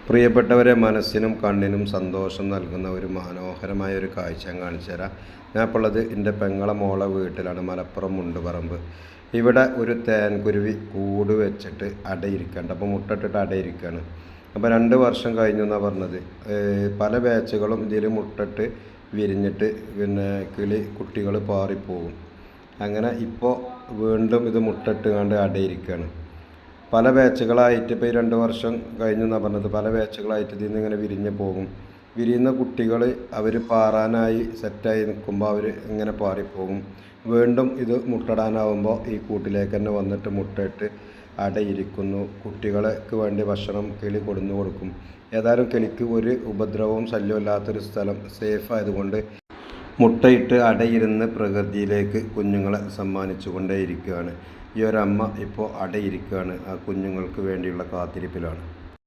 പ്രിയപ്പെട്ടവരെ, മനസ്സിനും കണ്ണിനും സന്തോഷം നൽകുന്ന ഒരു മനോഹരമായ ഒരു കാഴ്ച ഞാൻ കാണിച്ചു തരാം. ഞാൻ ഇപ്പോൾ ഉള്ളത് എൻ്റെ പെങ്ങളെ മോളെ വീട്ടിലാണ്, മലപ്പുറം മുണ്ടുപറമ്പ്. ഇവിടെ ഒരു തേൻകുരുവി കൂട് വെച്ചിട്ട് അടയിരിക്കുകയാണ്. അപ്പോൾ മുട്ടിട്ടിട്ട് അടയിരിക്കുകയാണ്. അപ്പോൾ 2 വർഷം കഴിഞ്ഞു എന്നാണ് പറഞ്ഞത്. പല ബാച്ചുകളും ഇതിൽ മുട്ടിട്ട് വിരിഞ്ഞിട്ട് പിന്നെ കുട്ടികൾ പാറിപ്പോകും. അങ്ങനെ ഇപ്പോൾ വീണ്ടും ഇത് മുട്ടിട്ട് കണ്ട് അടയിരിക്കുകയാണ്. പല ബാച്ചുകളായിട്ട് ഇപ്പോൾ ഈ 2 വർഷം കഴിഞ്ഞു എന്നാണ് പറഞ്ഞത്. പല ബാച്ചുകളായിട്ട് ഇതിൽ നിന്ന് ഇങ്ങനെ വിരിഞ്ഞ് പോകും. വിരിയുന്ന കുട്ടികൾ അവർ പാറാനായി സെറ്റായി നിൽക്കുമ്പോൾ അവർ ഇങ്ങനെ പാറിപ്പോകും. വീണ്ടും ഇത് മുട്ടടാനാവുമ്പോൾ ഈ കൂട്ടിലേക്ക് തന്നെ വന്നിട്ട് മുട്ടയിട്ട് അടയിരിക്കുന്നു. കുട്ടികൾക്ക് വേണ്ടി ഭക്ഷണം കിളി കൊടുന്നു കൊടുക്കും. ഏതായാലും കിളിക്ക് ഒരു ഉപദ്രവവും ശല്യമില്ലാത്തൊരു സ്ഥലം, സേഫ് ആയതുകൊണ്ട് മുട്ടയിട്ട് അടയിരുന്ന് പ്രകൃതിയിലേക്ക് കുഞ്ഞുങ്ങളെ സമ്മാനിച്ചു കൊണ്ടേയിരിക്കുകയാണ്. ഈ ഒരമ്മ ഇപ്പോൾ അടയിരിക്കുകയാണ്, ആ കുഞ്ഞുങ്ങൾക്ക് വേണ്ടിയുള്ള കാത്തിരിപ്പിലാണ്.